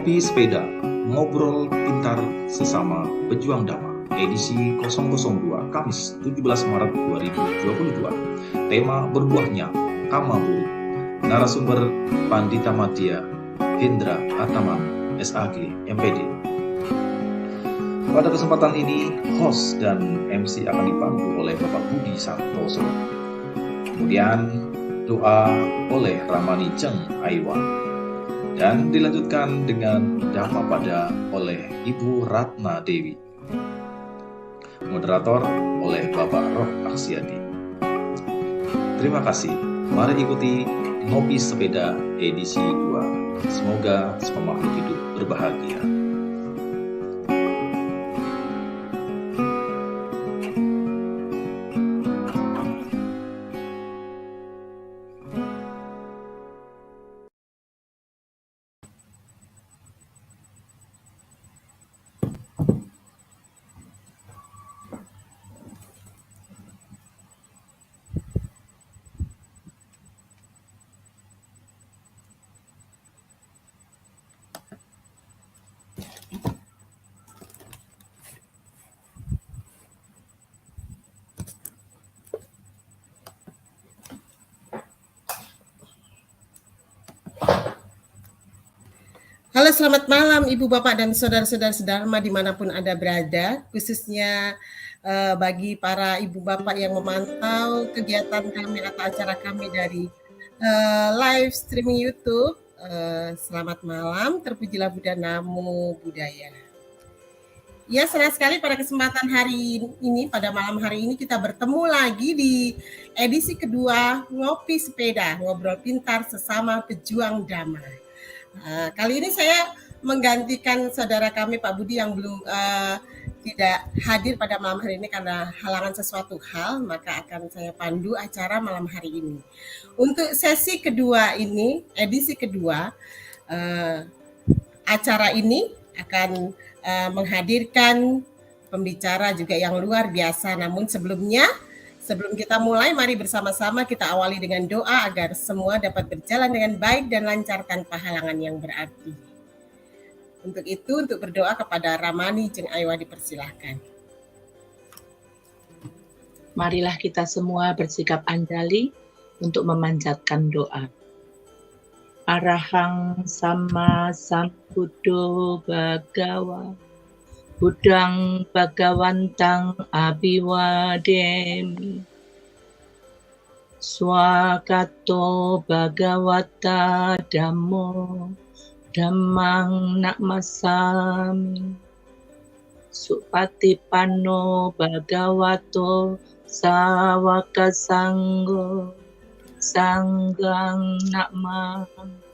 Ngopi Sepeda, Ngobrol Pintar Sesama Pejuang Damai, edisi 002, Kamis 17 Maret 2022. Tema berbuahnya, Kama Buruk. Narasumber Pandita Madya, Hendra Ataman, SAG, MPD. Pada kesempatan ini, host dan MC akan dipandu oleh Bapak Budi Santoso. Kemudian, doa oleh Ramani Jeng Aiwa. Dan dilanjutkan dengan Dhammapada oleh Ibu Ratna Dewi. Moderator oleh Bapak Roh Aksiadi. Terima kasih. Mari ikuti Ngopi Sepeda edisi 2. Semoga semua makhluk hidup berbahagia. Halo, selamat malam Ibu Bapak dan saudara-saudara sedharma dimanapun Anda berada, khususnya bagi para Ibu Bapak yang memantau kegiatan kami atau acara kami dari live streaming YouTube. Selamat malam, terpujilah Buddha, Namo Buddhaya. Ya, senang sekali pada kesempatan hari ini, pada malam hari ini kita bertemu lagi di edisi kedua Ngopi Sepeda, Ngobrol Pintar Sesama Pejuang Damai. Kali ini saya menggantikan saudara kami Pak Budi yang belum tidak hadir pada malam hari ini karena halangan sesuatu hal, maka akan saya pandu acara malam hari ini. Untuk sesi kedua ini, edisi kedua, acara ini akan menghadirkan pembicara juga yang luar biasa. Namun sebelum kita mulai, mari bersama-sama kita awali dengan doa agar semua dapat berjalan dengan baik dan lancar tanpa halangan yang berarti. Untuk itu, untuk berdoa kepada Ramani Jeng Aiwa dipersilahkan. Marilah kita semua bersikap anjali untuk memanjatkan doa. Arahang sama sambuddho bhagawa, Buddhang Bhagawantang Abhiwademi, Swakato Bhagawata Dhammo, Dhammang Namasami, Supatipanno Bhagavato Sawaka Sanggo, Sanghang Namami.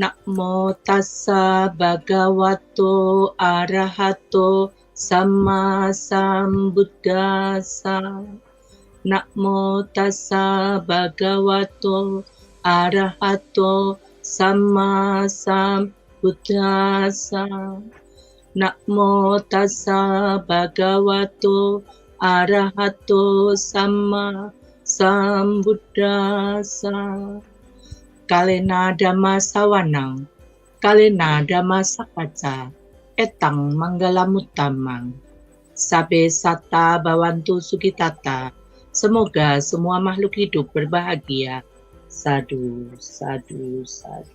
Namo tassa bhagavato arahato sama sambuddhassa. Namo tassa bhagavato arahato sama sambuddhassa. Namo tassa bhagavato arahato sama sambuddhassa. Kalena dhamma sawanang, kalena dhamma sakaca, etang manggalamutamang. Sabe sata bawantu sukitata. Semoga semua makhluk hidup berbahagia. Sadu, sadu, sadu.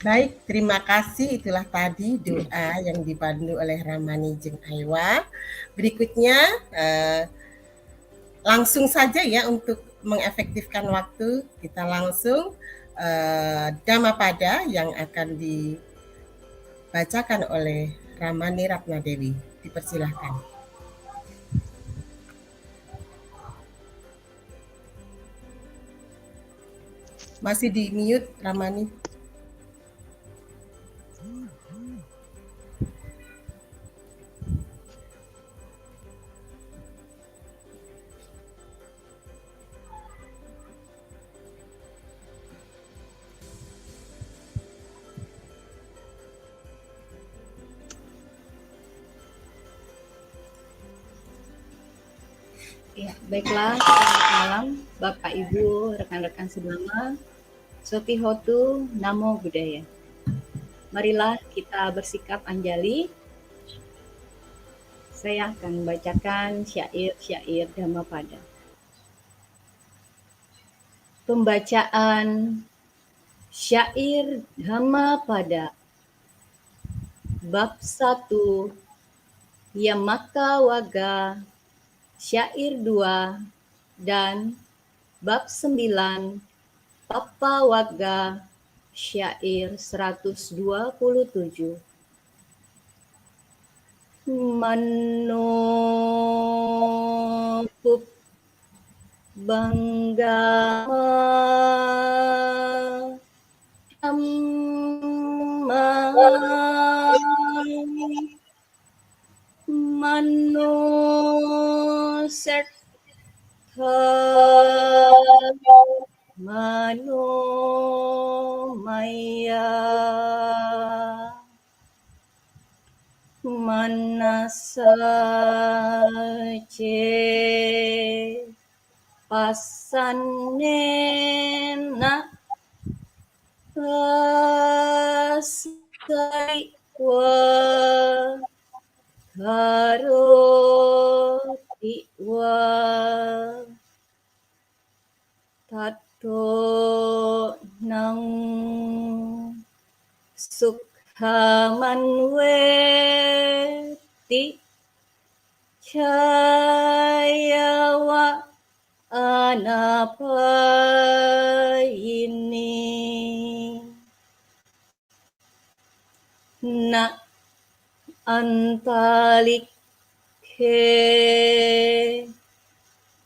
Baik, terima kasih. Itulah tadi doa yang dipandu oleh Ramani Jeng Aiwa. Berikutnya, langsung saja ya untuk mengefektifkan waktu, kita langsung Dhammapada yang akan dibacakan oleh Ramani Ratna Dewi. Dipersilahkan. Masih di mute Ramani. Ya, baiklah, selamat malam Bapak Ibu, rekan-rekan sedulur, Sopi Hotu, Namo Buddhaya. Marilah kita bersikap anjali. Saya akan bacakan syair-syair Dhammapada. Pembacaan syair Dhammapada bab 1 Yamaka Waga, syair 2 dan bab 9 Papa Waga, syair 127. Manopup Banggama Dhamma Mano Sertha Mano Maya Manasa Ce Pasanena Pasai Wa Karoti Wa Tato Nang Sukhamanweti Cayawa Anapayini Na Antalikhe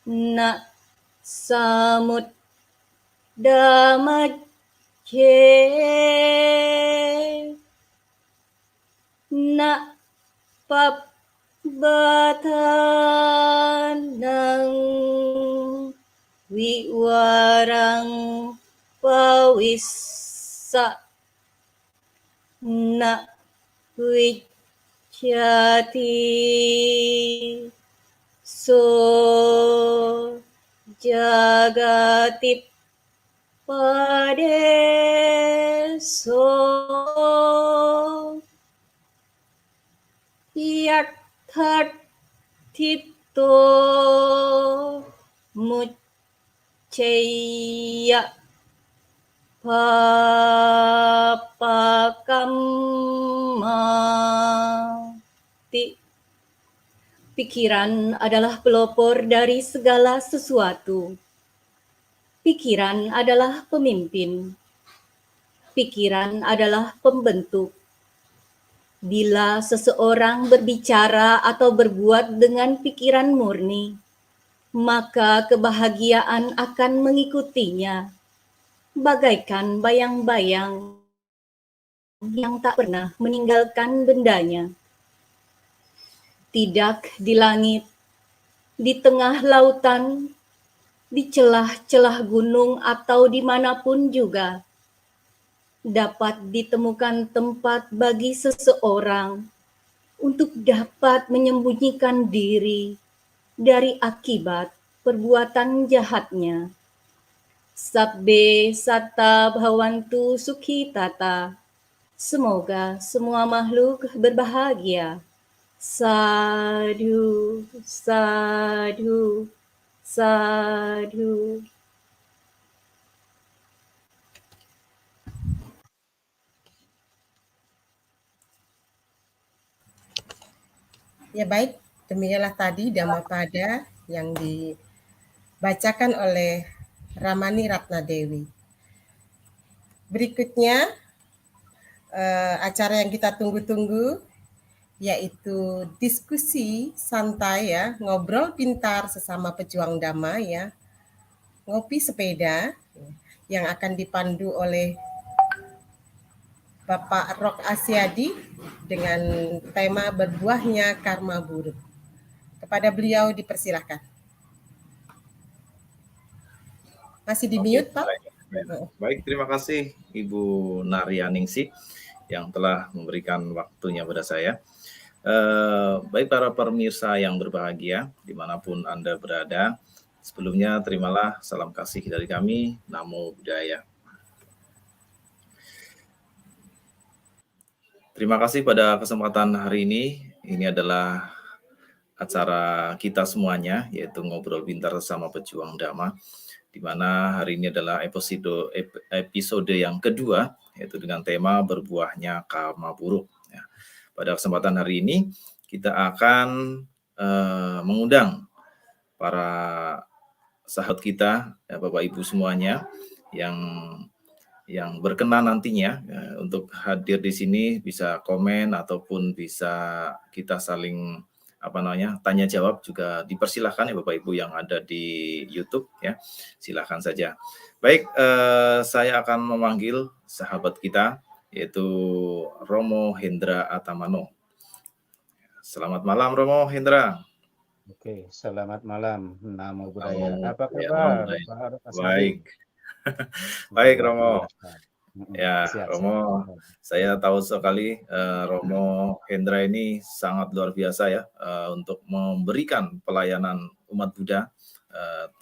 Na Samut Damaje Na Pabbatanang Wiwarang Pawissa Na Wijjati So Jagatip Padeso Yakthatito Mucceya Papakamati. Pikiran adalah pelopor dari segala sesuatu. Pikiran adalah pemimpin. Pikiran adalah pembentuk. Bila seseorang berbicara atau berbuat dengan pikiran murni, maka kebahagiaan akan mengikutinya, bagaikan bayang-bayang yang tak pernah meninggalkan bendanya. Tidak di langit, di tengah lautan, di celah-celah gunung atau dimanapun juga, dapat ditemukan tempat bagi seseorang untuk dapat menyembunyikan diri dari akibat perbuatan jahatnya. Sabbe satta bhavantu sukhitata. Semoga semua makhluk berbahagia. Sadhu, sadhu, sadhu. Ya baik, demikianlah tadi Dhammapada yang dibacakan oleh Ramani Ratnadewi. Berikutnya acara yang kita tunggu-tunggu yaitu diskusi santai ya, ngobrol pintar sesama pejuang Dhamma ya, ngopi sepeda yang akan dipandu oleh Bapak Rok Asyadi dengan tema berbuahnya karma buruk. Kepada beliau dipersilakan. Masih di mute, Pak? Baik, terima kasih Ibu Naryaningsih yang telah memberikan waktunya pada saya. Baik para pemirsa yang berbahagia, dimanapun Anda berada, Sebelumnya terimalah salam kasih dari kami, Namo Buddhaya. Terima kasih pada kesempatan hari ini. Ini adalah acara kita semuanya, yaitu Ngobrol Pintar sama Pejuang Dhamma, di mana hari ini adalah episode yang kedua, yaitu dengan tema berbuahnya karma buruk. Ya. Pada kesempatan hari ini, kita akan mengundang para sahabat kita, ya, Bapak Ibu semuanya, yang berkenan nantinya untuk hadir di sini, bisa komen ataupun bisa kita saling tanya jawab, juga dipersilahkan ya Bapak Ibu yang ada di YouTube ya, silahkan saja. Baik, saya akan memanggil sahabat kita yaitu Romo Hendra Atamano. Selamat malam Romo Hendra. Oke, selamat malam. Namo Buddhaya. Namo Apa Buddhaya, kabar, Namo Buddhaya. Pak Arif Asadi? Baik. Baik Luar Romo. biasa. Ya, Siap, Romo, saya tahu sekali Romo Hendra ini sangat luar biasa ya untuk memberikan pelayanan umat Buddha,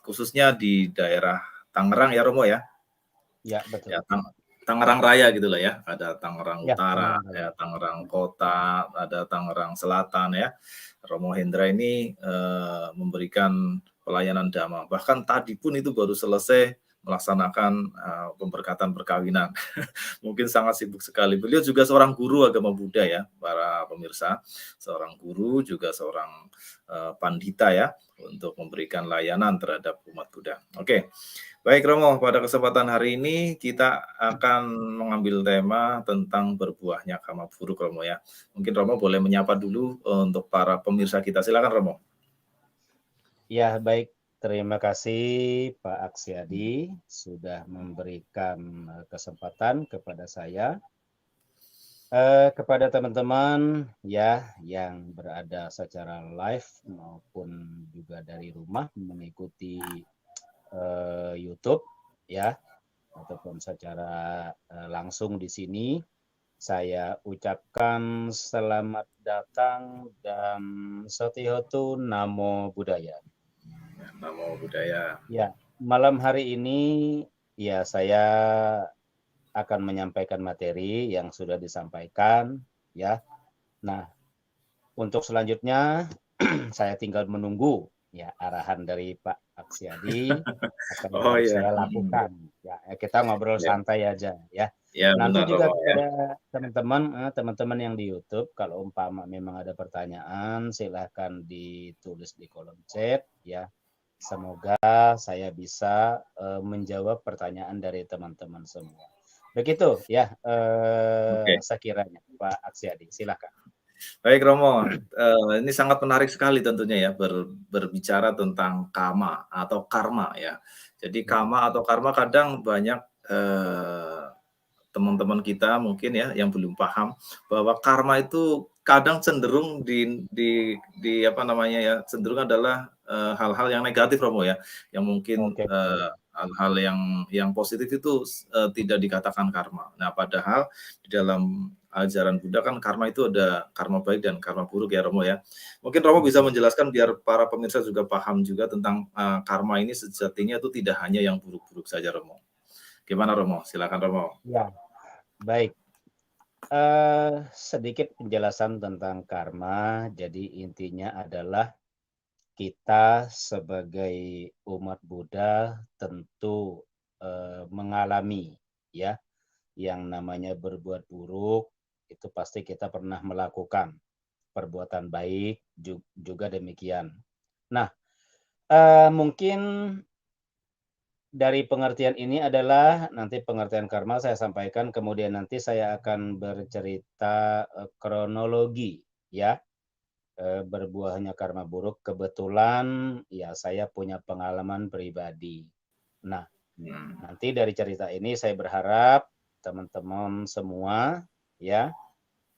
khususnya di daerah Tangerang ya Romo ya. Ya, betul. Ya, Tangerang Raya gitu lah ya. Ada Tangerang Ya, Utara, Tangerang. ya Tangerang Kota, ada Tangerang Selatan ya. Romo Hendra ini memberikan pelayanan Dhamma. Bahkan tadi pun itu baru selesai melaksanakan pemberkatan perkawinan. Mungkin sangat sibuk sekali. Beliau juga seorang guru agama Buddha ya, para pemirsa. Seorang guru, juga seorang pandita ya, untuk memberikan layanan terhadap umat Buddha. Oke. Baik Romo, pada kesempatan hari ini kita akan mengambil tema tentang berbuahnya karma buruk Romo ya. Mungkin Romo boleh menyapa dulu untuk para pemirsa kita. Silakan Romo. Ya, baik. Terima kasih Pak Aksiadi sudah memberikan kesempatan kepada saya. Kepada teman-teman ya yang berada secara live maupun juga dari rumah mengikuti YouTube ya ataupun secara langsung di sini, saya ucapkan selamat datang dan Satihotu Namo Buddhaya. Namo Buddhaya. Ya, malam hari ini ya saya akan menyampaikan materi yang sudah disampaikan ya. Nah, untuk selanjutnya saya tinggal menunggu ya arahan dari Pak Aksiadi akan saya lakukan. Ya, kita ngobrol santai aja ya. Ya, nanti benar, juga Romo, kepada teman-teman yang di YouTube, kalau umpama memang ada pertanyaan, silahkan ditulis di kolom chat ya. Semoga saya bisa menjawab pertanyaan dari teman-teman semua. Begitu ya, sekiranya Pak Aksiadi, silakan. Baik Romo, ini sangat menarik sekali tentunya ya berbicara tentang karma atau karma ya. Jadi karma atau karma kadang banyak teman-teman kita mungkin ya yang belum paham bahwa karma itu kadang cenderung cenderung adalah hal-hal yang negatif Romo ya, yang mungkin hal-hal yang positif itu tidak dikatakan karma. Nah, padahal di dalam ajaran Buddha kan karma itu ada karma baik dan karma buruk ya Romo ya. Mungkin Romo bisa menjelaskan biar para pemirsa juga paham juga tentang karma ini sejatinya itu tidak hanya yang buruk-buruk saja Romo. Gimana Romo? Silakan Romo. Ya, baik. Sedikit penjelasan tentang karma. Jadi intinya adalah kita sebagai umat Buddha tentu mengalami ya yang namanya berbuat buruk, itu pasti kita pernah melakukan perbuatan baik juga demikian. Nah, mungkin dari pengertian ini adalah nanti pengertian karma saya sampaikan, kemudian nanti saya akan bercerita kronologi ya. Berbuahnya karma buruk, kebetulan ya saya punya pengalaman pribadi. Nah, nanti dari cerita ini saya berharap teman-teman semua ya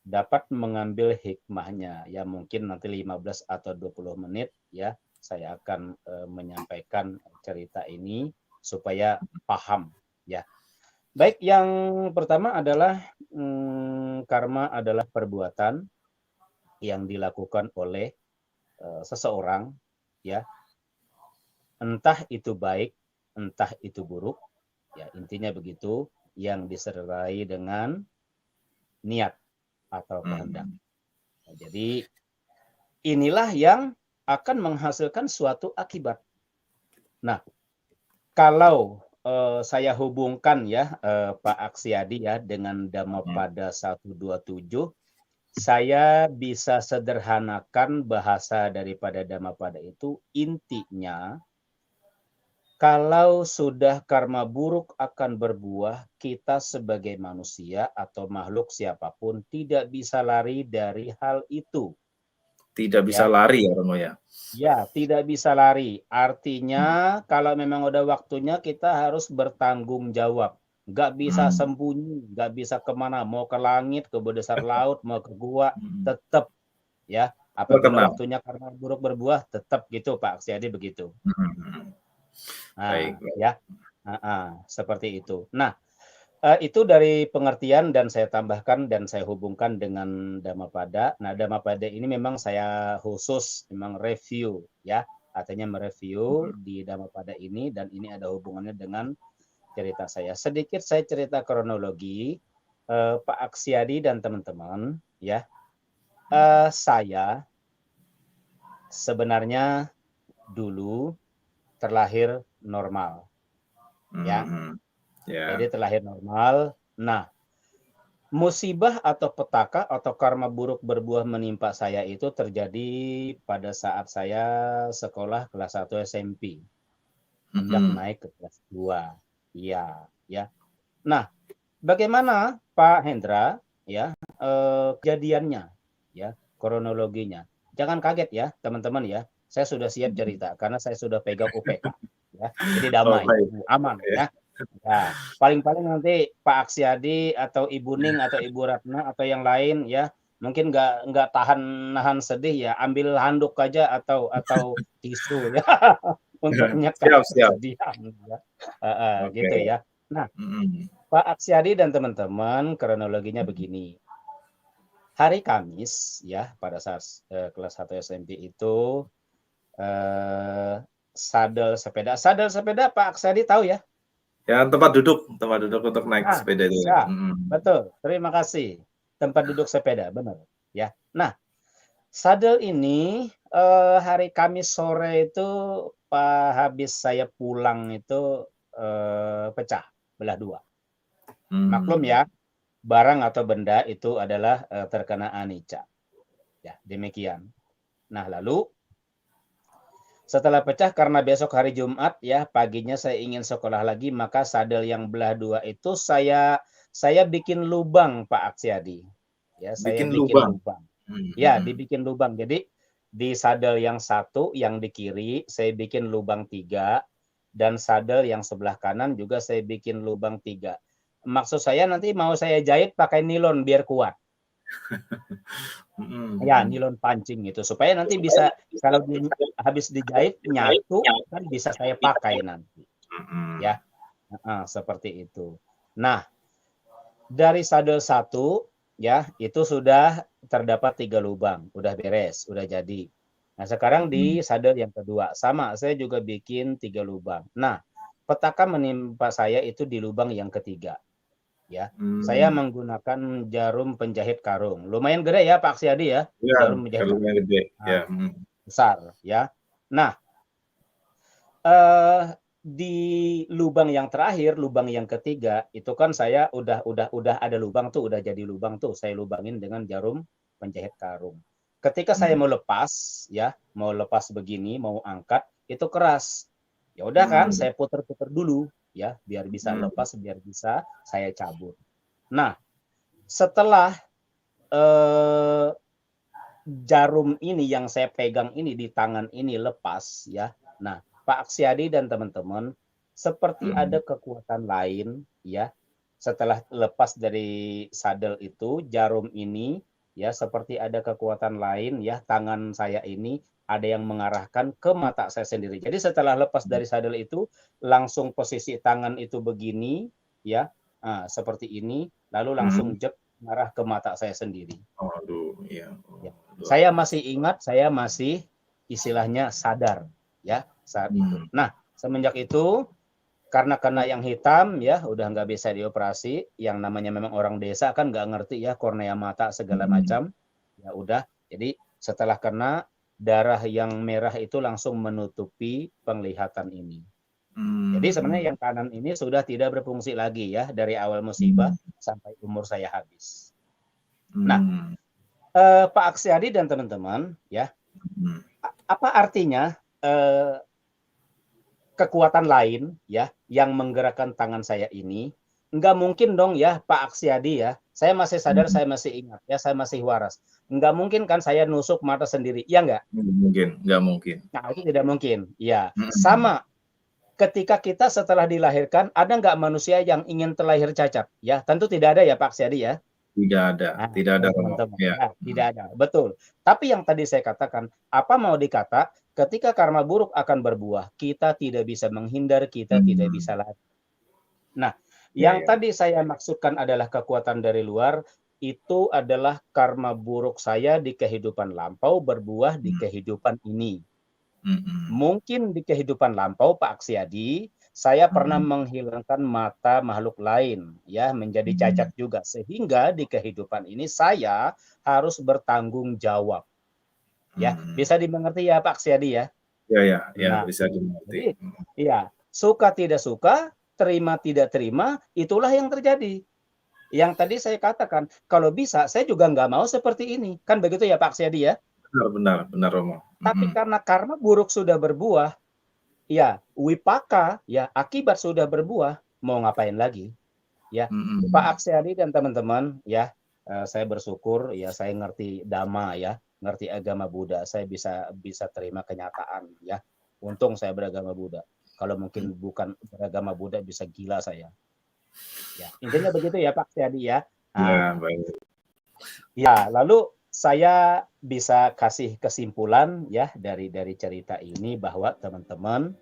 dapat mengambil hikmahnya. Ya mungkin nanti 15 atau 20 menit ya saya akan menyampaikan cerita ini supaya paham ya. Baik, yang pertama adalah karma adalah perbuatan yang dilakukan oleh seseorang ya entah itu baik, entah itu buruk, ya intinya begitu, yang disertai dengan niat atau kehendak. Nah, jadi inilah yang akan menghasilkan suatu akibat. Nah, kalau saya hubungkan ya Pak Aksiadi ya dengan Dhammapada 127, saya bisa sederhanakan bahasa daripada Dhammapada itu, intinya kalau sudah karma buruk akan berbuah, kita sebagai manusia atau makhluk siapapun tidak bisa lari dari hal itu. Tidak bisa Ya. lari ya Romo ya. Ya, tidak bisa lari. Artinya kalau memang udah waktunya kita harus bertanggung jawab. Nggak bisa sembunyi, nggak bisa kemana. Mau ke langit, ke dasar laut, mau ke gua, tetap ya. Apabila waktunya karena buruk berbuah, tetap gitu Pak Aksiadi begitu. Nah, Baik. ya, seperti itu. Nah, itu dari pengertian dan saya tambahkan dan saya hubungkan dengan Dhammapada. Nah, Dhammapada ini memang saya khusus memang review ya, artinya mereview di Dhammapada ini, dan ini ada hubungannya dengan cerita saya. Sedikit saya cerita kronologi Pak Aksiadi dan teman-teman ya. Saya sebenarnya dulu terlahir normal. Ya. Jadi terlahir normal. Nah, musibah atau petaka atau karma buruk berbuah menimpa saya itu terjadi pada saat saya sekolah kelas 1 SMP. Hendak naik ke kelas 2. Iya, ya. Nah, bagaimana Pak Hendra ya kejadiannya ya, kronologinya. Jangan kaget ya, teman-teman ya. Saya sudah siap cerita karena saya sudah pegang UPK ya. Jadi damai, aman ya. Ya, paling-paling nanti Pak Aksiadi atau Ibu Ning atau Ibu Ratna atau yang lain ya, mungkin nggak nahan sedih ya, ambil handuk aja atau tisu ya untuk menyekat kesedihan ya. Gitu ya. Nah, Pak Aksiadi dan teman-teman, kronologinya begini. Hari Kamis ya, pada saat kelas 1 SMP itu sadel sepeda Pak Aksiadi tahu ya? Ya, tempat duduk untuk naik sepeda itu. Ya, betul. Terima kasih. Tempat duduk sepeda, benar. Ya. Nah, sadel ini hari Kamis sore itu habis saya pulang itu pecah, belah dua. Maklum ya, barang atau benda itu adalah terkena anicca. Ya, demikian. Nah, lalu setelah pecah karena besok hari Jumat ya, paginya saya ingin sekolah lagi, maka sadel yang belah dua itu saya bikin lubang Pak Aksiadi. Ya, saya bikin lubang. Ya, dibikin lubang. Jadi di sadel yang satu yang di kiri saya bikin lubang 3, dan sadel yang sebelah kanan juga saya bikin lubang 3. Maksud saya nanti mau saya jahit pakai nilon biar kuat. Ya, nilon pancing itu supaya nanti bisa kalau habis dijahit nyatu kan bisa saya pakai nanti. Ya. Seperti itu. Nah, dari sadel 1 ya, itu sudah terdapat 3 lubang, udah beres, udah jadi. Nah, sekarang di sadel yang kedua sama, saya juga bikin 3 lubang. Nah, petaka menimpa saya itu di lubang yang ketiga. Ya, saya menggunakan jarum penjahit karung. Lumayan gede ya Pak Aksiadi ya. Jarum penjahit karung gede. Ya. Besar ya. Nah, di lubang yang terakhir, lubang yang ketiga, itu kan saya udah ada lubang tuh, udah jadi lubang tuh. Saya lubangin dengan jarum penjahit karung. Ketika saya mau lepas ya, mau lepas begini, mau angkat, itu keras. Ya udah kan, saya puter-puter dulu ya, biar bisa lepas, biar bisa saya cabut. Nah, setelah jarum ini yang saya pegang ini di tangan ini lepas ya. Nah, Pak Aksiadi dan teman-teman, seperti ada kekuatan lain ya. Setelah lepas dari sadel itu, jarum ini ya, seperti ada kekuatan lain ya, tangan saya ini ada yang mengarahkan ke mata saya sendiri. Jadi setelah lepas dari sadel itu, langsung posisi tangan itu begini ya, seperti ini, lalu langsung jek mengarah ke mata saya sendiri. Iya. Ya. Saya masih ingat, saya masih istilahnya sadar ya. saat itu. Nah, semenjak itu karena kena yang hitam ya udah nggak bisa dioperasi. Yang namanya memang orang desa kan nggak ngerti ya kornea mata segala macam. Ya udah. Jadi setelah kena darah yang merah itu langsung menutupi penglihatan ini. Jadi sebenarnya yang kanan ini sudah tidak berfungsi lagi ya dari awal musibah sampai umur saya habis. Nah, Pak Aksiadi dan teman-teman ya, apa artinya kekuatan lain ya yang menggerakkan tangan saya ini? Nggak mungkin dong ya Pak Aksiadi ya. Saya masih sadar, saya masih ingat ya, saya masih waras. Nggak mungkin kan saya nusuk mata sendiri, iya nggak? Nggak mungkin. Nah itu tidak mungkin. Ya sama. Ketika kita setelah dilahirkan, ada nggak manusia yang ingin terlahir cacat? Ya tentu tidak ada ya Pak Aksiadi ya. Tidak ada, tidak ada teman-teman. ya. Ya, tidak ada, betul. Tapi yang tadi saya katakan, apa mau dikata? Ketika karma buruk akan berbuah, kita tidak bisa menghindar, kita tidak bisa lari. Nah, yang tadi saya maksudkan adalah kekuatan dari luar, itu adalah karma buruk saya di kehidupan lampau berbuah di kehidupan ini. Mungkin di kehidupan lampau Pak Aksiadi, saya pernah menghilangkan mata makhluk lain ya menjadi cacat juga, sehingga di kehidupan ini saya harus bertanggung jawab. Ya, bisa dimengerti ya Pak Aksiadi ya? Ya, Nah, bisa dimengerti. Iya, suka tidak suka, terima tidak terima, itulah yang terjadi. Yang tadi saya katakan, kalau bisa saya juga nggak mau seperti ini. Kan begitu ya Pak Aksiadi ya? Benar Romo. Tapi karena karma buruk sudah berbuah, ya wipaka, ya akibat sudah berbuah, mau ngapain lagi? Ya, Pak Aksiadi dan teman-teman, ya saya bersyukur, ya saya ngerti dhamma ya, ngerti agama Buddha, saya bisa terima kenyataan ya. Untung saya beragama Buddha. Kalau mungkin bukan beragama Buddha bisa gila saya. Ya, intinya begitu ya Pak Aksiadi ya. Ya, baik. Ya, lalu saya bisa kasih kesimpulan ya dari cerita ini bahwa teman-teman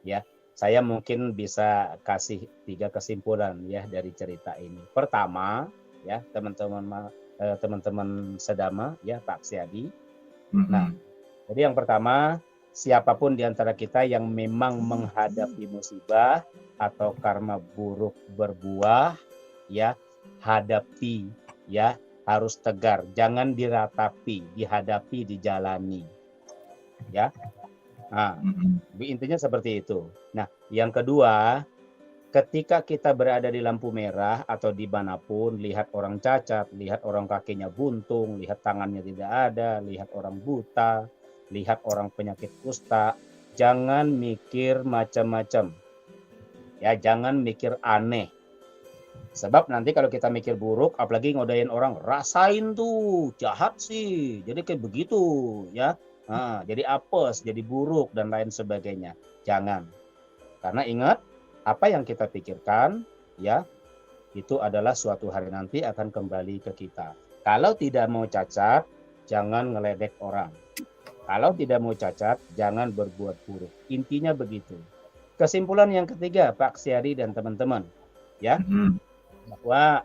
ya, saya mungkin bisa kasih 3 kesimpulan ya dari cerita ini. Pertama, ya teman-teman sedama ya Pak Aksiadi. Nah, jadi yang pertama, siapapun di antara kita yang memang menghadapi musibah atau karma buruk berbuah, ya hadapi ya, harus tegar, jangan diratapi, dihadapi, dijalani. Ya. Nah, intinya seperti itu. Nah, yang kedua, ketika kita berada di lampu merah atau dimanapun, lihat orang cacat, lihat orang kakinya buntung, lihat tangannya tidak ada, lihat orang buta, lihat orang penyakit kusta, jangan mikir macam-macam. Ya, jangan mikir aneh. Sebab nanti kalau kita mikir buruk, apalagi ngodain orang, rasain tuh, jahat sih, jadi kayak begitu, ya. Nah, jadi apes, jadi buruk, dan lain sebagainya. Jangan. Karena ingat, apa yang kita pikirkan, ya, itu adalah suatu hari nanti akan kembali ke kita. Kalau tidak mau cacat, jangan ngeledek orang. Kalau tidak mau cacat, jangan berbuat buruk. Intinya begitu. Kesimpulan yang ketiga, Pak Aksiadi dan teman-teman, ya. Bahwa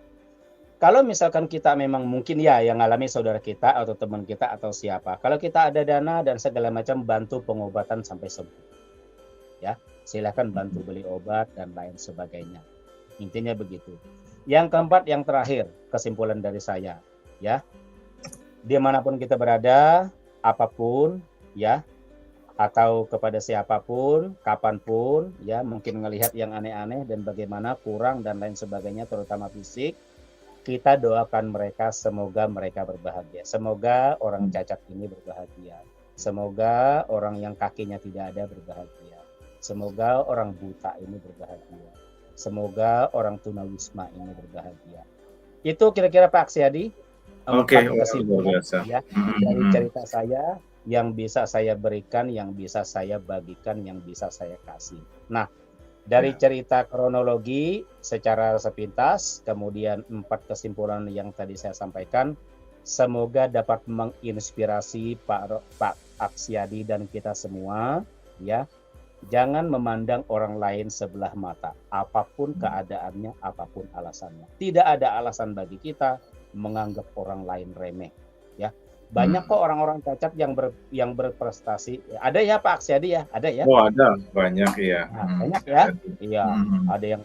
kalau misalkan kita memang mungkin ya yang alami saudara kita atau teman kita atau siapa, kalau kita ada dana dan segala macam, bantu pengobatan sampai sembuh. Ya, silakan bantu beli obat dan lain sebagainya. Intinya begitu. Yang keempat, yang terakhir, kesimpulan dari saya, ya. Dimanapun kita berada, apapun, ya, atau kepada siapapun, kapanpun, ya, mungkin melihat yang aneh-aneh dan bagaimana kurang dan lain sebagainya, terutama fisik, kita doakan mereka, semoga mereka berbahagia. Semoga orang cacat ini berbahagia. Semoga orang yang kakinya tidak ada berbahagia. Semoga orang buta ini berbahagia. Semoga orang tunawisma ini berbahagia. Itu kira-kira Pak Aksiadi. Oke, kesimpulan ya dari cerita saya yang bisa saya berikan, yang bisa saya bagikan, yang bisa saya kasih. Nah, dari cerita kronologi secara sepintas, kemudian 4 kesimpulan yang tadi saya sampaikan, semoga dapat menginspirasi Pak Aksiadi dan kita semua, ya. Jangan memandang orang lain sebelah mata, apapun keadaannya, apapun alasannya. Tidak ada alasan bagi kita menganggap orang lain remeh, ya. Banyak kok orang-orang cacat yang berprestasi. Ada ya Pak Aksiadi ya? Ada ya? Oh, ada banyak ya. Nah, banyak ya. Jadi, Iya, ada yang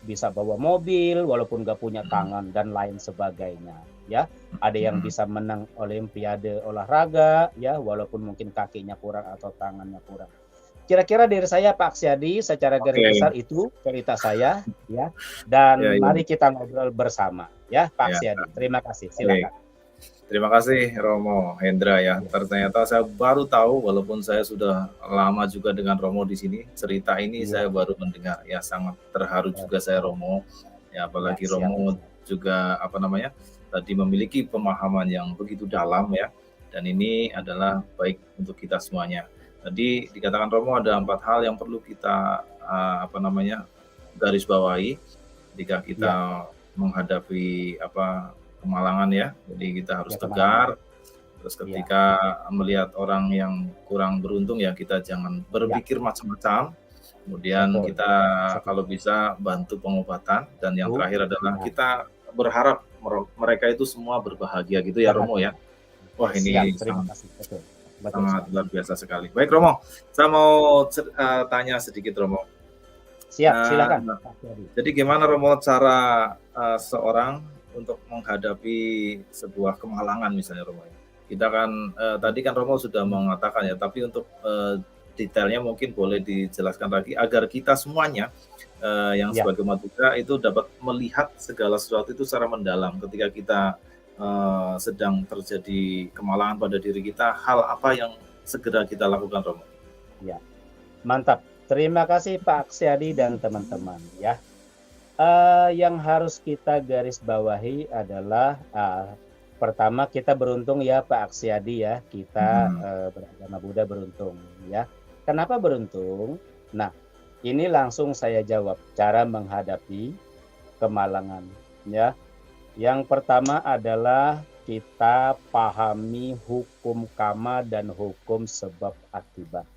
bisa bawa mobil walaupun nggak punya tangan dan lain sebagainya. Ya, ada yang bisa menang Olimpiade olahraga ya, walaupun mungkin kakinya kurang atau tangannya kurang. Kira-kira dari saya Pak Aksiadi secara garis Oke. besar itu cerita saya ya. Dan Ya, ya. mari kita ngobrol bersama ya Pak Ya. Aksiadi. Terima kasih. Silakan. Terima kasih Romo Hendra ya. Ternyata saya baru tahu, walaupun saya sudah lama juga dengan Romo di sini, cerita ini Iya. saya baru mendengar. Ya, sangat terharu juga saya Romo. Ya, apalagi Ya, siap. Romo juga tadi memiliki pemahaman yang begitu dalam ya. Dan ini adalah baik untuk kita semuanya. Tadi dikatakan Romo ada 4 hal yang perlu kita garis bawahi ketika kita menghadapi kemalangan ya. Jadi kita harus Ya, tegar. Terus ketika melihat orang yang kurang beruntung ya, kita jangan berpikir macam-macam. Kemudian Betul. kita kalau bisa bantu pengobatan, dan yang terakhir adalah Ya. kita berharap mereka itu semua berbahagia gitu ya Romo ya. Wah, ini Siap, terima kasih. Betul. sangat luar biasa sekali. Baik Romo, saya mau tanya sedikit Romo. Siap, silakan. Jadi gimana Romo cara seorang untuk menghadapi sebuah kemalangan misalnya Romo? Kita kan tadi kan Romo sudah mengatakan ya, tapi untuk detailnya mungkin boleh dijelaskan lagi agar kita semuanya yang sebagai umat Buddha itu dapat melihat segala sesuatu itu secara mendalam ketika kita sedang terjadi kemalangan pada diri kita. Hal apa yang segera kita lakukan Romo? Ya, mantap. Terima kasih Pak Aksiadi dan teman-teman ya. Yang harus kita garis bawahi adalah pertama, kita beruntung ya Pak Aksiadi ya, kita beragama Buddha beruntung ya. Kenapa beruntung? Nah, ini langsung saya jawab cara menghadapi kemalangan ya. Yang pertama adalah kita pahami hukum karma dan hukum sebab akibat.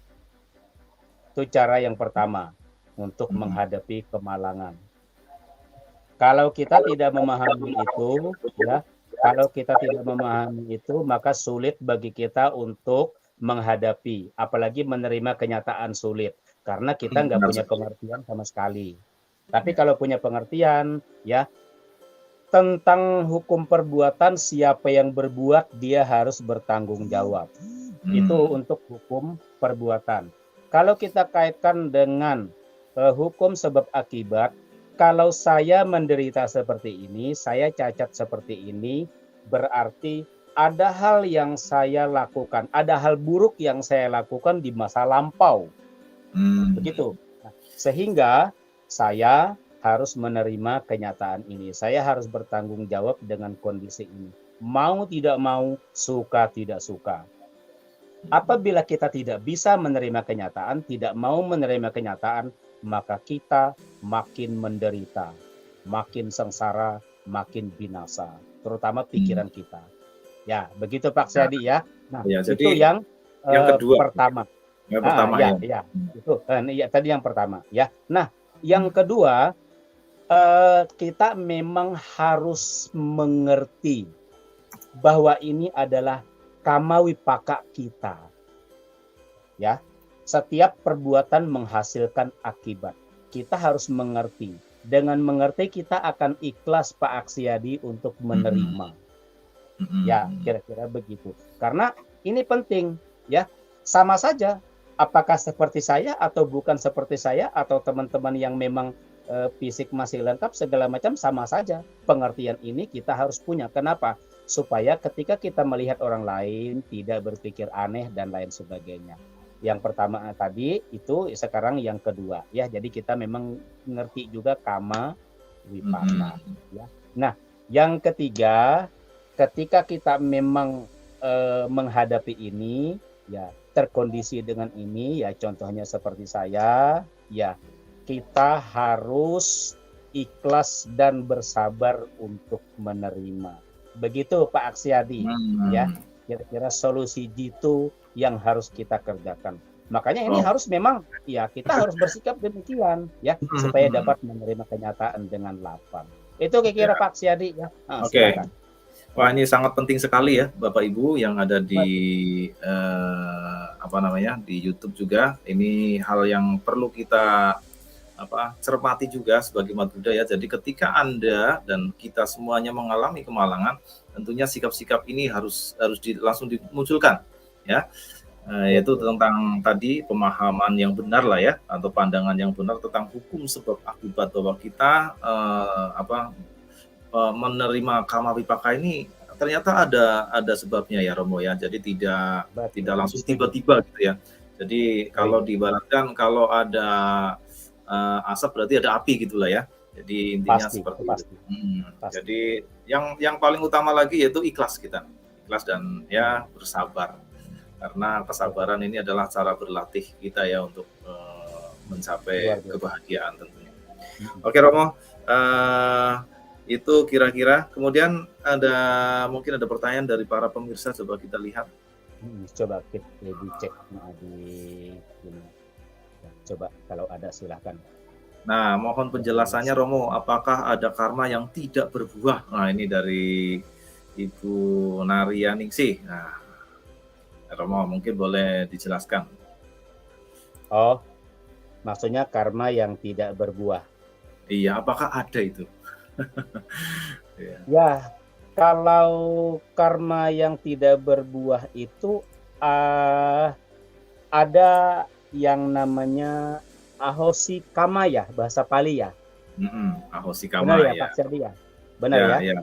Itu cara yang pertama untuk menghadapi kemalangan. Kalau kita tidak memahami itu, ya, kalau kita tidak memahami itu, maka sulit bagi kita untuk menghadapi, apalagi menerima kenyataan sulit, karena kita nggak punya pengertian sama sekali. Tapi kalau punya pengertian, ya, tentang hukum perbuatan, siapa yang berbuat dia harus bertanggung jawab. Itu untuk hukum perbuatan. Kalau kita kaitkan dengan hukum sebab akibat, kalau saya menderita seperti ini, saya cacat seperti ini, berarti ada hal yang saya lakukan, ada hal buruk yang saya lakukan di masa lampau. Begitu. Nah, sehingga saya harus menerima kenyataan ini. Saya harus bertanggung jawab dengan kondisi ini. Mau tidak mau, suka tidak suka. Apabila kita tidak bisa menerima kenyataan, tidak mau menerima kenyataan, maka kita makin menderita, makin sengsara, makin binasa, terutama pikiran kita. Ya, begitu Pak Syadi ya. Nah, ya, itu jadi yang kedua. pertama. Yang pertama ya. Itu tadi yang pertama ya. Nah, yang kedua, kita memang harus mengerti bahwa ini adalah kama wipaka kita. Ya. Setiap perbuatan menghasilkan akibat. Kita harus mengerti. Dengan mengerti kita akan ikhlas Pak Aksiadi untuk menerima. Ya, kira-kira begitu. Karena ini penting, ya. Sama saja apakah seperti saya atau bukan seperti saya, atau teman-teman yang memang fisik masih lengkap segala macam, sama saja. Pengertian ini kita harus punya. Kenapa? Supaya ketika kita melihat orang lain tidak berpikir aneh dan lain sebagainya. Yang pertama tadi itu, sekarang yang kedua ya. Jadi kita memang ngerti juga kama wipaka ya. Nah, yang ketiga, ketika kita memang menghadapi ini ya, terkondisi dengan ini ya, contohnya seperti saya ya, kita harus ikhlas dan bersabar untuk menerima. Begitu Pak Aksiadi ya. Kira-kira solusi jitu yang harus kita kerjakan. Makanya ini harus memang ya, kita harus bersikap demikian ya, supaya dapat menerima kenyataan dengan lapang. Itu kira-kira Pak Syadi ya. Oke. Wah, ini sangat penting sekali ya, Bapak Ibu yang ada di di YouTube juga. Ini hal yang perlu kita cermati juga sebagai umat budaya. Jadi ketika Anda dan kita semuanya mengalami kemalangan, tentunya sikap-sikap ini harus langsung dimunculkan, ya. Yaitu tentang tadi pemahaman yang benar lah ya, atau pandangan yang benar tentang hukum sebab akibat, bahwa kita menerima karma wipaka ini ternyata ada sebabnya ya Romo ya. Jadi tidak langsung tiba-tiba gitu ya. Jadi kalau diibaratkan kalau ada asap berarti ada api gitulah ya. Jadi intinya seperti itu. Jadi yang paling utama lagi yaitu ikhlas kita. Ikhlas dan ya bersabar. Karena kesabaran ini adalah cara berlatih kita ya untuk mencapai kebahagiaan tentunya. Oke Romo, itu kira-kira. Kemudian mungkin ada pertanyaan dari para pemirsa, coba kita lihat. Coba kita dicek coba kalau ada silahkan. Nah, mohon penjelasannya Romo, apakah ada karma yang tidak berbuah? Nah, ini dari Ibu Naryaningsih. Nah, Romo mungkin boleh dijelaskan. Oh, maksudnya karma yang tidak berbuah. Iya, apakah ada itu? Ya, kalau karma yang tidak berbuah itu ada yang namanya ahosi kama ya, bahasa Pali ya. Ahosi kama. Benar ya, Pak Syadi ya? Benar ya? Ya.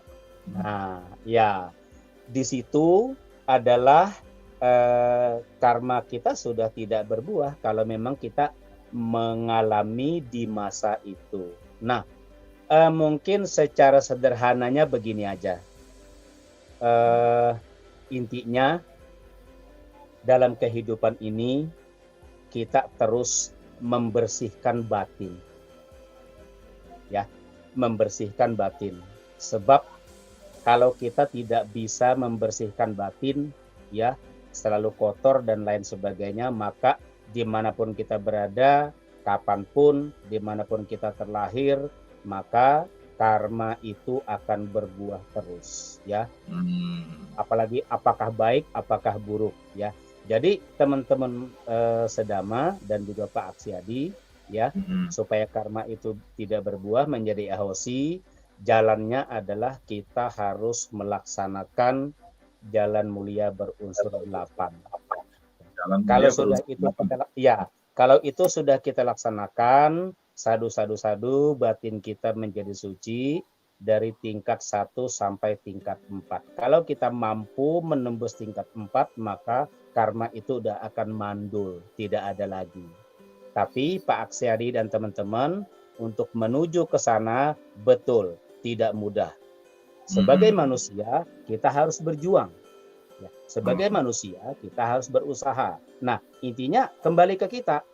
Nah, ya di situ adalah karma kita sudah tidak berbuah kalau memang kita mengalami di masa itu. Nah, mungkin secara sederhananya begini aja. Intinya dalam kehidupan ini kita terus membersihkan batin. Ya, membersihkan batin. Sebab kalau kita tidak bisa membersihkan batin, ya, selalu kotor dan lain sebagainya, maka dimanapun kita berada, kapanpun, dimanapun kita terlahir, maka karma itu akan berbuah terus, ya. Apalagi apakah baik, apakah buruk, ya. Jadi teman-teman sedama dan juga Pak Aksiadi, ya, supaya karma itu tidak berbuah menjadi ahosi, jalannya adalah kita harus melaksanakan jalan mulia berunsur 8. Kalau itu sudah kita laksanakan, sadu batin kita menjadi suci dari tingkat 1 sampai tingkat 4. Kalau kita mampu menembus tingkat 4, maka karma itu udah akan mandul, tidak ada lagi. Tapi Pak Aksiadi dan teman-teman, untuk menuju ke sana betul tidak mudah. Sebagai manusia kita harus berjuang. Ya, sebagai manusia kita harus berusaha. Nah, intinya kembali ke kita.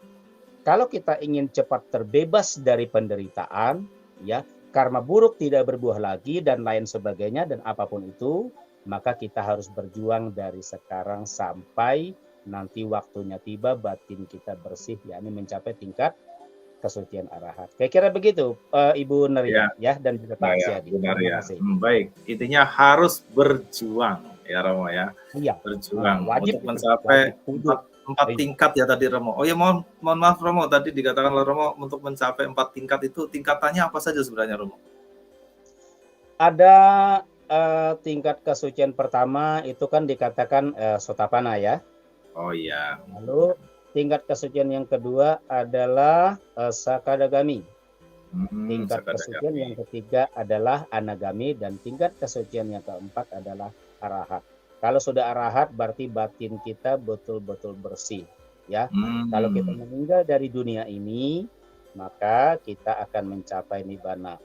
Kalau kita ingin cepat terbebas dari penderitaan, ya, karma buruk tidak berbuah lagi dan lain sebagainya dan apapun itu, maka kita harus berjuang dari sekarang sampai nanti waktunya tiba batin kita bersih, yakni mencapai tingkat kesucian arahat. Kira-kira begitu, Ibu Nerya, ya, dan juga Pak Aksiadi. Benar ya. Baik, intinya harus berjuang ya Romo ya. Iya. Berjuang wajib untuk mencapai empat tingkat ya tadi Romo. Oh ya, mohon maaf Romo, tadi dikatakan oleh Romo untuk mencapai 4 tingkat itu tingkatannya apa saja sebenarnya Romo? Ada tingkat kesucian pertama itu kan dikatakan Sotapana ya. Oh iya. Lalu tingkat kesucian yang kedua adalah Sakadagami. Tingkat kesucian yang ketiga adalah Anagami dan tingkat kesucian yang keempat adalah Arahat. Kalau sudah Arahat berarti batin kita betul-betul bersih, ya. Kalau kita meninggal dari dunia ini, maka kita akan mencapai Nibbana.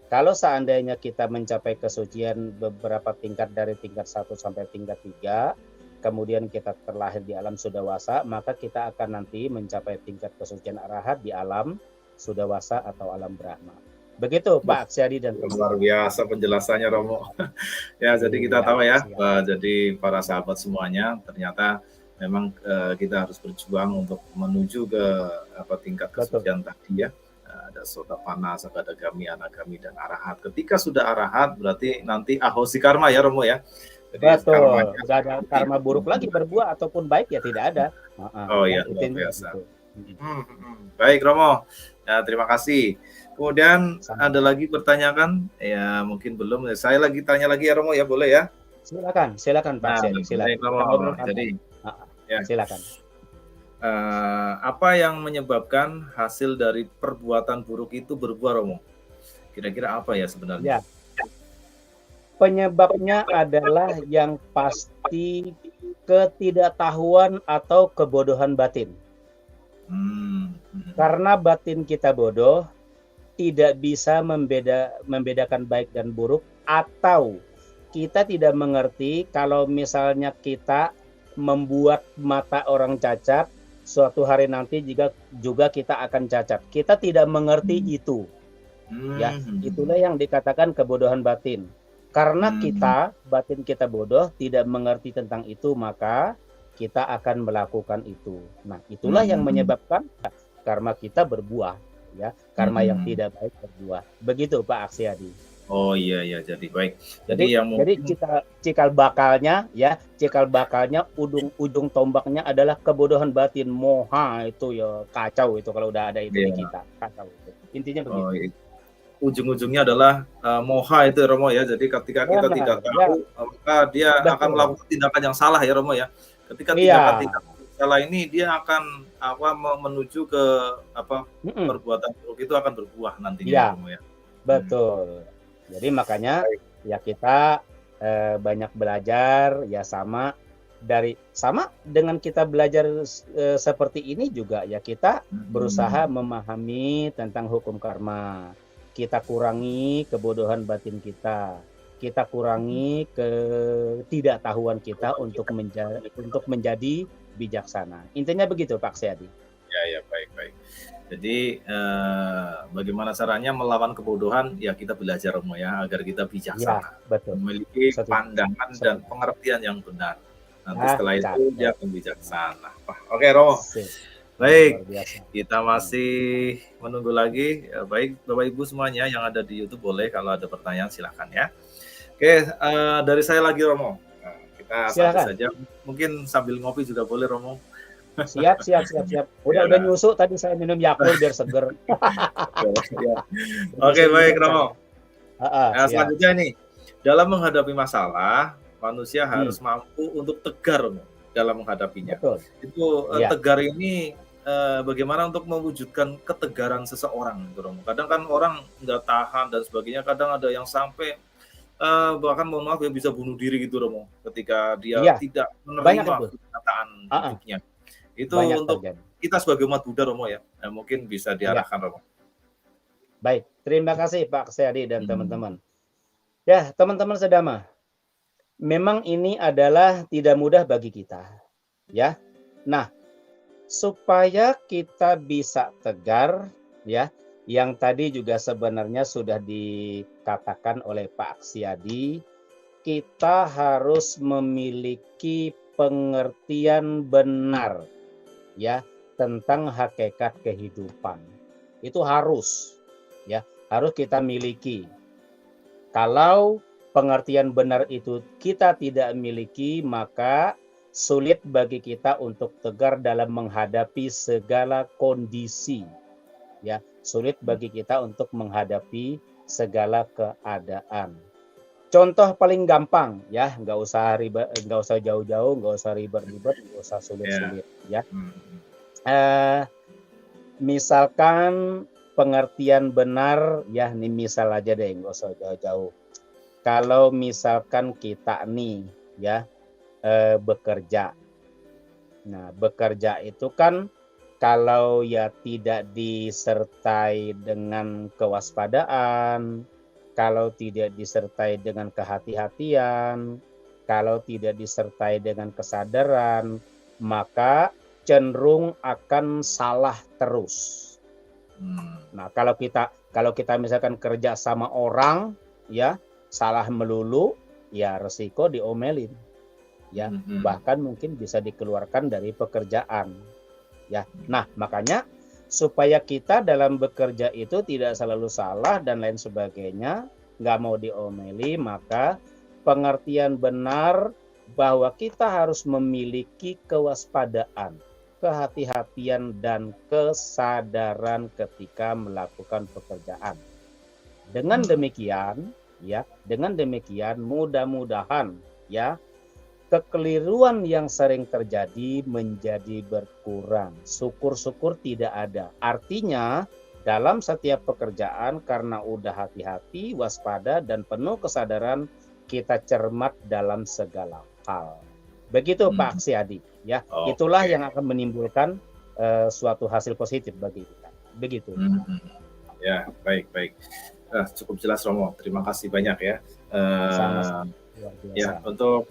Kalau seandainya kita mencapai kesucian beberapa tingkat dari tingkat 1 sampai tingkat 3, kemudian kita terlahir di alam Sudawasa, maka kita akan nanti mencapai tingkat kesucian arahat di alam Sudawasa atau alam Brahma. Begitu Pak Aksiadi dan luar biasa penjelasannya Romo. Ya, jadi kita tahu ya, jadi para sahabat semuanya ternyata memang kita harus berjuang untuk menuju ke tingkat kesucian tadi ya. ada soda panas, ada gami, anagami, dan arahat. Ketika sudah arahat, berarti nanti ahosi karma ya Romo ya. Jadi Betul, karmanya nggak ada nanti karma buruk lagi berbuah ataupun baik ya tidak ada. Oh Ya, iya, luar intinya biasa. gitu. Baik Romo, ya, terima kasih. Kemudian Sama. ada lagi pertanyaan? Ya mungkin belum. Saya lagi tanya lagi ya Romo ya, boleh ya? Silakan Pak Nah, Syed, silakan. baik Kita Romo. ngobrol santai. Jadi ya. Silakan. Apa yang menyebabkan hasil dari perbuatan buruk itu berbuah Romo? Kira-kira apa ya sebenarnya? Ya. Penyebabnya adalah yang pasti ketidaktahuan atau kebodohan batin. Karena batin kita bodoh, tidak bisa membedakan baik dan buruk, atau kita tidak mengerti kalau misalnya kita membuat mata orang cacat, suatu hari nanti juga kita akan cacat. Kita tidak mengerti itu. Ya, itulah yang dikatakan kebodohan batin. Karena batin kita bodoh, tidak mengerti tentang itu, maka kita akan melakukan itu. Nah, itulah yang menyebabkan karma kita berbuah, ya. Karma yang tidak baik berbuah. Begitu Pak Aksiadi. Oh iya, jadi baik. Jadi cikal bakalnya, ujung tombaknya adalah kebodohan batin, moha itu ya, kacau itu kalau udah ada itu di kita, kacau itu. Intinya begitu. Oh, ujung-ujungnya adalah moha itu Romo ya. Jadi ketika kita tidak tahu, maka dia akan melakukan tindakan yang salah ya Romo ya. Ketika tindakan salah ini dia akan menuju ke perbuatan buruk itu akan berbuah nantinya Romo ya. Betul. Jadi makanya ya kita banyak belajar ya, sama dengan kita belajar seperti ini juga ya, kita berusaha memahami tentang hukum karma. Kita kurangi kebodohan batin kita kurangi ketidaktahuan kita untuk menjadi bijaksana. Intinya begitu Pak Syadi. Ya, baik. Jadi bagaimana caranya melawan kebodohan? Ya kita belajar Romo ya, agar kita bijaksana, betul. Memiliki pandangan dan pengertian yang benar. Nanti setelah itu dia akan bijaksana. Oke Romo. Baik, kita masih menunggu lagi. Baik, Bapak Ibu semuanya yang ada di YouTube, boleh kalau ada pertanyaan silakan ya. Oke, dari saya lagi Romo. Kita santai saja. Mungkin sambil ngopi juga boleh Romo. Siap. Udah nyusuk tadi saya minum Yakult biar seger. Oke, baik Romo. Selanjutnya nih, dalam menghadapi masalah, manusia harus mampu untuk tegar Romo dalam menghadapinya. Betul. Itu tegar ini bagaimana untuk mewujudkan ketegaran seseorang gitu Romo. Kadang kan orang nggak tahan dan sebagainya, kadang ada yang sampai bahkan mohon maaf ya bisa bunuh diri gitu Romo, ketika dia tidak menerima kenyataan hidupnya. Itu untuk kita sebagai umat Buddha Romo ya, mungkin bisa diarahkan Romo. Baik, terima kasih Pak Syadi dan teman-teman. Ya, teman-teman sedama, memang ini adalah tidak mudah bagi kita, ya. Nah, supaya kita bisa tegar, ya, yang tadi juga sebenarnya sudah dikatakan oleh Pak Aksiadi, kita harus memiliki pengertian benar, ya, tentang hakikat kehidupan. Itu harus, ya, harus kita miliki. Kalau pengertian benar itu kita tidak miliki, maka sulit bagi kita untuk tegar dalam menghadapi segala kondisi. Ya, sulit bagi kita untuk menghadapi segala keadaan. Contoh paling gampang ya, nggak usah jauh-jauh, nggak usah ribet-ribet, nggak usah sulit-sulit ya. Misalkan pengertian benar ya, nih misal aja deh, nggak usah jauh-jauh. Kalau misalkan kita nih ya bekerja. Nah, bekerja itu kan kalau ya tidak disertai dengan kewaspadaan, kalau tidak disertai dengan kehati-hatian, kalau tidak disertai dengan kesadaran, maka cenderung akan salah terus. Nah, kalau kita misalkan kerja sama orang ya, salah melulu, ya resiko diomelin. Ya, bahkan mungkin bisa dikeluarkan dari pekerjaan. Ya. Nah, makanya supaya kita dalam bekerja itu tidak selalu salah dan lain sebagainya, nggak mau diomeli, maka pengertian benar bahwa kita harus memiliki kewaspadaan, kehati-hatian, dan kesadaran ketika melakukan pekerjaan. Dengan demikian, mudah-mudahan ya kekeliruan yang sering terjadi menjadi berkurang. Syukur-syukur tidak ada. Artinya dalam setiap pekerjaan karena udah hati-hati, waspada, dan penuh kesadaran, kita cermat dalam segala hal. Begitu Pak Aksiadi. Ya, itulah yang akan menimbulkan suatu hasil positif bagi kita. Begitu. Ya, baik. Cukup jelas Romo. Terima kasih banyak ya. Ya, untuk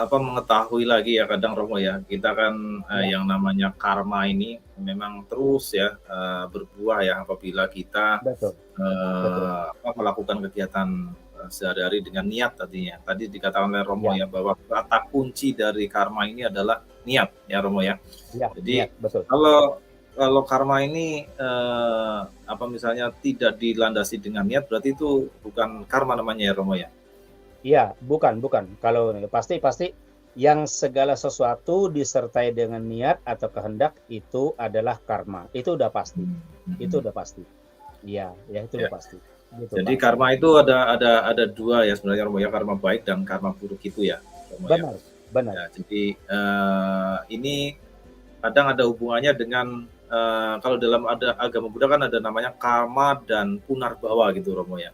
mengetahui lagi ya kadang Romo ya, kita kan yang namanya karma ini memang terus ya berbuah ya apabila kita melakukan kegiatan sehari-hari dengan niat tadinya. Tadi dikatakan oleh Romo ya bahwa kata kunci dari karma ini adalah niat ya Romo ya. Jadi kalau karma ini misalnya tidak dilandasi dengan niat, berarti itu bukan karma namanya ya Romo ya. Iya, bukan. Kalau pasti yang segala sesuatu disertai dengan niat atau kehendak itu adalah karma. Itu udah pasti. Itu udah pasti. Iya, itu udah pasti. Gitu, jadi Pak. Karma itu ada dua ya sebenarnya Romo ya, karma baik dan karma buruk itu ya. Romo, benar. Ya, jadi ini kadang ada hubungannya dengan kalau dalam agama Buddha kan ada namanya karma dan punarbawa gitu Romo ya.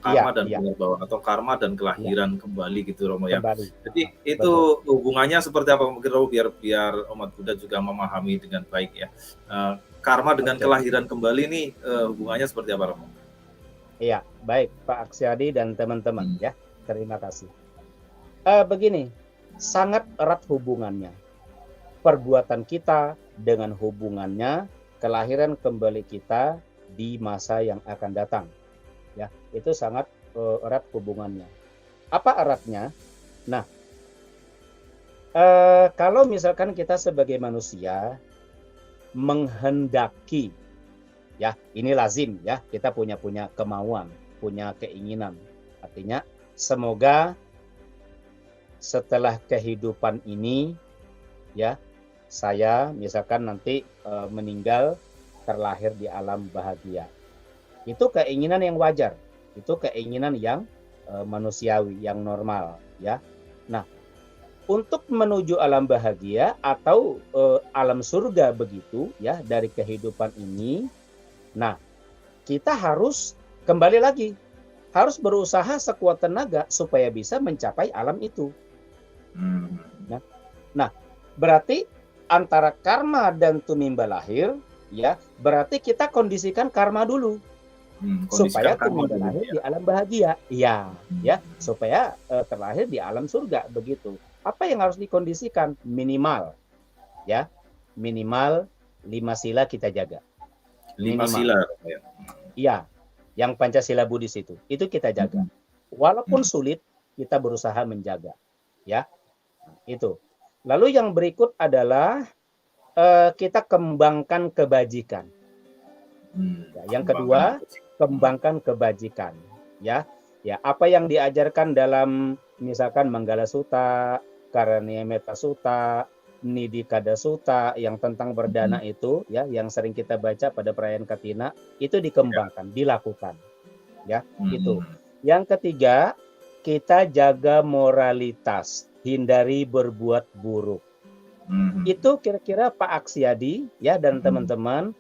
Karma dan punarbawa atau karma dan kelahiran kembali gitu Romo ya. Jadi itu hubungannya seperti apa mungkin Romo biar umat Buddha juga memahami dengan baik ya. Karma dengan kelahiran kembali ini hubungannya seperti apa Romo? Iya, baik Pak Aksiadi dan teman-teman ya. Terima kasih. Begini, sangat erat hubungannya. Perbuatan kita dengan hubungannya kelahiran kembali kita di masa yang akan datang. Ya, itu sangat erat hubungannya. Apa eratnya? Nah, kalau misalkan kita sebagai manusia menghendaki, ya ini lazim ya, kita punya kemauan, punya keinginan. Artinya semoga setelah kehidupan ini, ya saya misalkan nanti meninggal terlahir di alam bahagia. Itu keinginan yang wajar, itu keinginan yang manusiawi, yang normal, ya. Nah, untuk menuju alam bahagia atau alam surga begitu, ya, dari kehidupan ini, nah, kita harus kembali lagi, harus berusaha sekuat tenaga supaya bisa mencapai alam itu. Nah, berarti antara karma dan tumimba lahir, ya, berarti kita kondisikan karma dulu. Supaya tumimba lahir di alam bahagia, ya, supaya terlahir di alam surga begitu. Apa yang harus dikondisikan? Minimal 5 sila kita jaga. 5 sila, ya. Iya, yang Pancasila Buddhis itu kita jaga. Walaupun sulit, kita berusaha menjaga, ya, itu. Lalu yang berikut adalah kita kembangkan kebajikan. Yang kedua, kembangkan kebajikan, ya apa yang diajarkan dalam misalkan Manggala Sutta, Karaniametta Sutta, Nidikada Sutta yang tentang berdana itu, ya yang sering kita baca pada perayaan Katina, itu dikembangkan, dilakukan, ya itu. Yang ketiga, kita jaga moralitas, hindari berbuat buruk. Itu kira-kira Pak Aksiadi ya dan teman-teman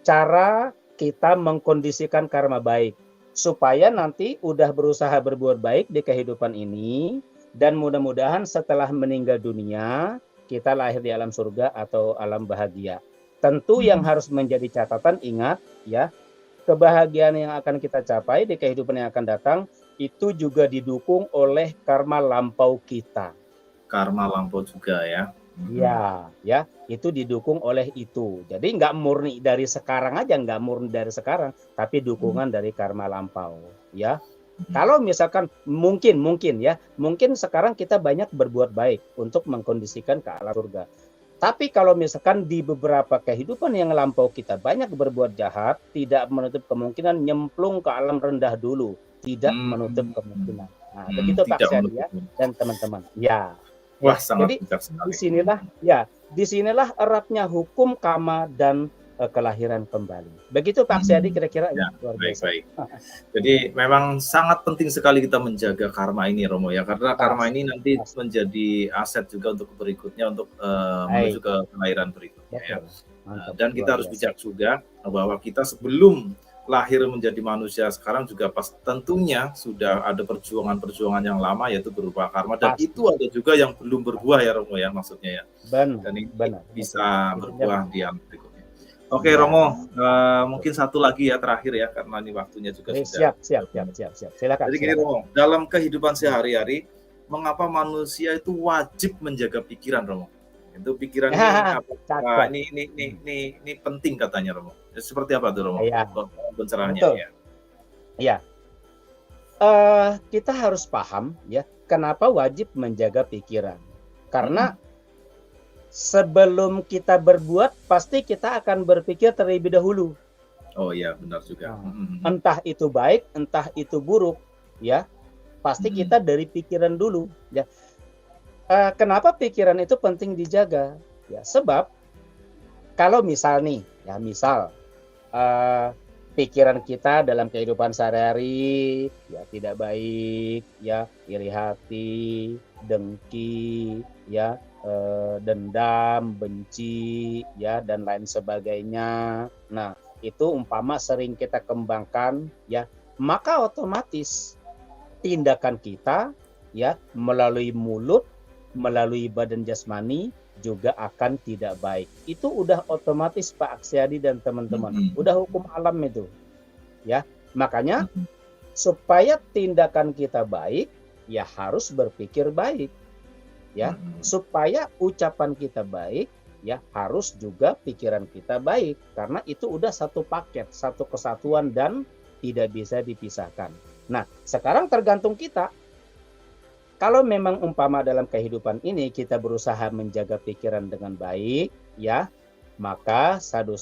cara kita mengkondisikan karma baik supaya nanti udah berusaha berbuat baik di kehidupan ini dan mudah-mudahan setelah meninggal dunia kita lahir di alam surga atau alam bahagia. Tentu yang harus menjadi catatan, ingat ya, kebahagiaan yang akan kita capai di kehidupan yang akan datang itu juga didukung oleh karma lampau kita. Karma lampau juga ya. Ya, itu didukung oleh itu. Jadi nggak murni dari sekarang aja, tapi dukungan dari karma lampau. Ya, kalau misalkan mungkin sekarang kita banyak berbuat baik untuk mengkondisikan ke alam surga. Tapi kalau misalkan di beberapa kehidupan yang lampau kita banyak berbuat jahat, tidak menutup kemungkinan nyemplung ke alam rendah dulu, tidak menutup kemungkinan. Nah, begitu Pak Syadi ya dan teman-teman. Ya. Wah, sangat Jadi bijak sekali. disinilah eratnya hukum karma dan kelahiran kembali. Begitu Pak Syadi kira-kira Ya, luar biasa. baik. Jadi memang sangat penting sekali kita menjaga karma ini, Romo ya, karena karma ini nanti menjadi aset juga untuk berikutnya, untuk menuju ke kelahiran berikutnya ya. Dan kita harus bijak juga bahwa kita sebelum lahir menjadi manusia sekarang juga tentunya sudah ada perjuangan yang lama, yaitu berupa karma, dan itu ada juga yang belum berbuah ya Romo ya, maksudnya ya. Dan ini bisa berbuah di yang berikutnya. Oke Romo, mungkin satu lagi ya terakhir ya, karena ini waktunya juga sudah. Siap. Silakan. Jadi gini Romo, dalam kehidupan sehari-hari, mengapa manusia itu wajib menjaga pikiran, Romo? Itu pikiran ini penting katanya, Romo. Seperti apa tuh, Romo? Pencerahannya. Iya. Kita harus paham ya, kenapa wajib menjaga pikiran. Karena sebelum kita berbuat, pasti kita akan berpikir terlebih dahulu. Oh iya, benar juga. Entah itu baik, entah itu buruk, ya. Pasti kita dari pikiran dulu, ya. Kenapa pikiran itu penting dijaga? Ya, sebab kalau misal pikiran kita dalam kehidupan sehari-hari ya tidak baik, ya, iri hati, dengki, ya, dendam, benci, ya, dan lain sebagainya. Nah, itu umpama sering kita kembangkan, ya, maka otomatis tindakan kita, ya, melalui mulut, melalui badan jasmani juga akan tidak baik. Itu udah otomatis Pak Aksiadi dan teman-teman. Udah hukum alam itu. Ya, makanya supaya tindakan kita baik, ya harus berpikir baik. Ya, supaya ucapan kita baik, ya harus juga pikiran kita baik, karena itu udah satu paket, satu kesatuan dan tidak bisa dipisahkan. Nah, sekarang tergantung kita. Kalau memang umpama dalam kehidupan ini kita berusaha menjaga pikiran dengan baik, ya, maka sadu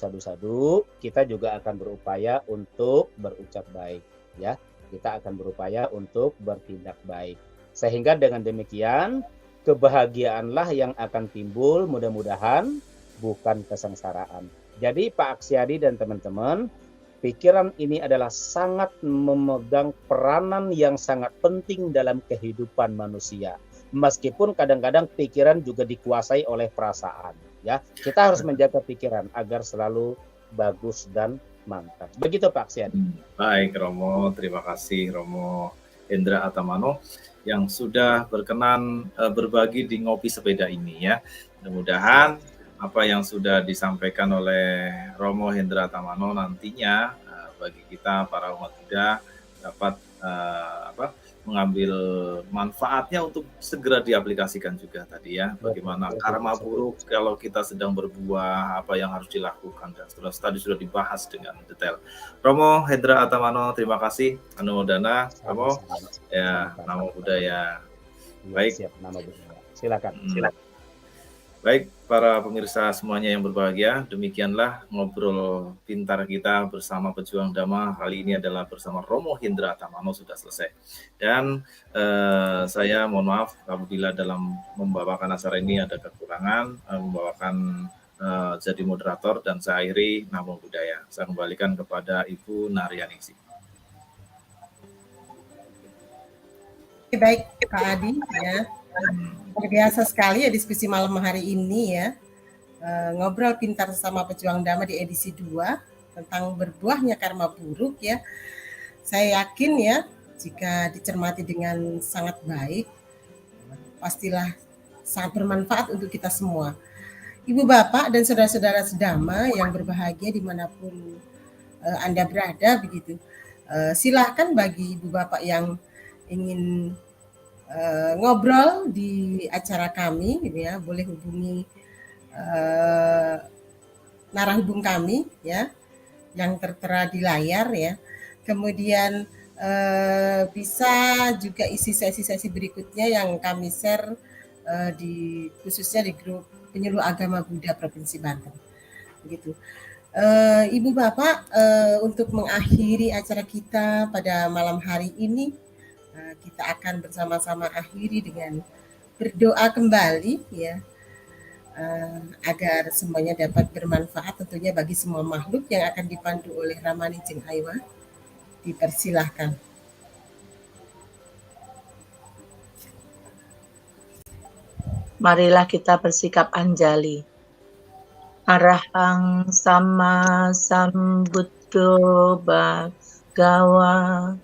kita juga akan berupaya untuk berucap baik, ya. Kita akan berupaya untuk bertindak baik. Sehingga dengan demikian kebahagiaanlah yang akan timbul, mudah-mudahan bukan kesengsaraan. Jadi Pak Aksiadi dan teman-teman, pikiran ini adalah sangat memegang peranan yang sangat penting dalam kehidupan manusia. Meskipun kadang-kadang pikiran juga dikuasai oleh perasaan, ya. Kita harus menjaga pikiran agar selalu bagus dan mantap. Begitu Pak Aksiadi. Baik Romo, terima kasih Romo Hendra Atamano yang sudah berkenan berbagi di Ngopi Sepeda ini ya. Mudah-mudahan apa yang sudah disampaikan oleh Romo Hendra Atamano nantinya bagi kita para umat Buddha dapat mengambil manfaatnya untuk segera diaplikasikan juga tadi ya. Bagaimana karma buruk kalau kita sedang berbuah, apa yang harus dilakukan, dan tadi sudah dibahas dengan detail. Romo Hendra Atamano, terima kasih. Anumodana, Romo. Ya, Namo Buddhaya. Baik. Silakan. Baik, para pemirsa semuanya yang berbahagia, demikianlah ngobrol pintar kita bersama pejuang Dhamma. Kali ini adalah bersama Romo Hendra Atamano sudah selesai. Dan saya mohon maaf apabila dalam membawakan acara ini ada kekurangan, membawakan jadi moderator, dan saya akhiri Namo Buddhaya. Saya kembalikan kepada Ibu Naryaningsih. Baik, Pak Adi, ya. Luar biasa sekali ya diskusi malam hari ini ya. Ngobrol pintar sama pejuang Dhamma di edisi 2 tentang berbuahnya karma buruk ya. Saya yakin ya, jika dicermati dengan sangat baik, pastilah sangat bermanfaat untuk kita semua. Ibu bapak dan saudara-saudara sedama yang berbahagia dimanapun Anda berada begitu. Silakan bagi ibu bapak yang ingin ngobrol di acara kami gitu ya, boleh hubungi narahubung kami ya yang tertera di layar ya. Kemudian bisa juga isi sesi-sesi berikutnya yang kami share khususnya di grup Penyuluh Agama Buddha Provinsi Banten. Begitu. Ibu Bapak, untuk mengakhiri acara kita pada malam hari ini, kita akan bersama-sama akhiri dengan berdoa kembali ya, agar semuanya dapat bermanfaat tentunya bagi semua makhluk yang akan dipandu oleh Ramani Jeng Aiwa. Dipersilahkan. Marilah kita bersikap anjali. Arahang sama sambuddho bhagawa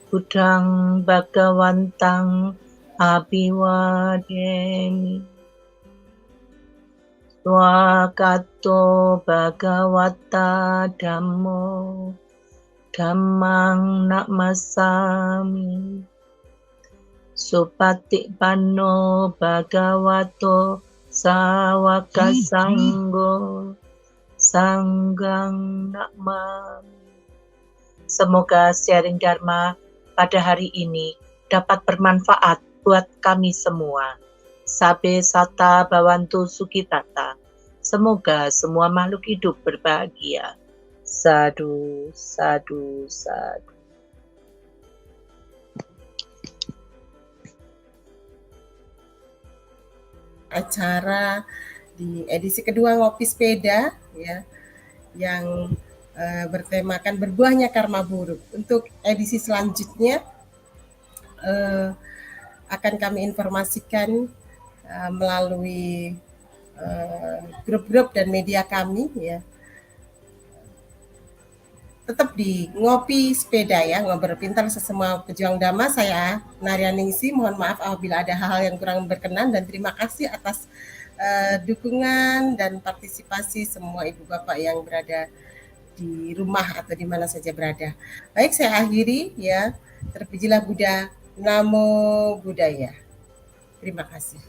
Buddhang bhagawantang abhiwademi. Swakato bhagawata dhammo dhammang namasami. Supatipanno bhagavato sawaka sanggo sanggang namami. Semoga sharing Dharma pada hari ini dapat bermanfaat buat kami semua. Sabe sata bawantu sukitata. Semoga semua makhluk hidup berbahagia. Sadu, sadu, sadu. Acara di edisi kedua Ngopi Sepeda ya, yang bertemakan berbuahnya karma buruk. Untuk edisi selanjutnya akan kami informasikan melalui grup-grup dan media kami ya. Tetap di Ngopi Sepeda ya, ngobrol pintar sesama pejuang Dhamma. Saya Naryaningsi, mohon maaf apabila ada hal-hal yang kurang berkenan, dan terima kasih atas dukungan dan partisipasi semua ibu bapak yang berada di rumah atau di mana saja berada. Baik, saya akhiri ya. Terpujilah Buddha, Namo Buddhaya. Terima kasih.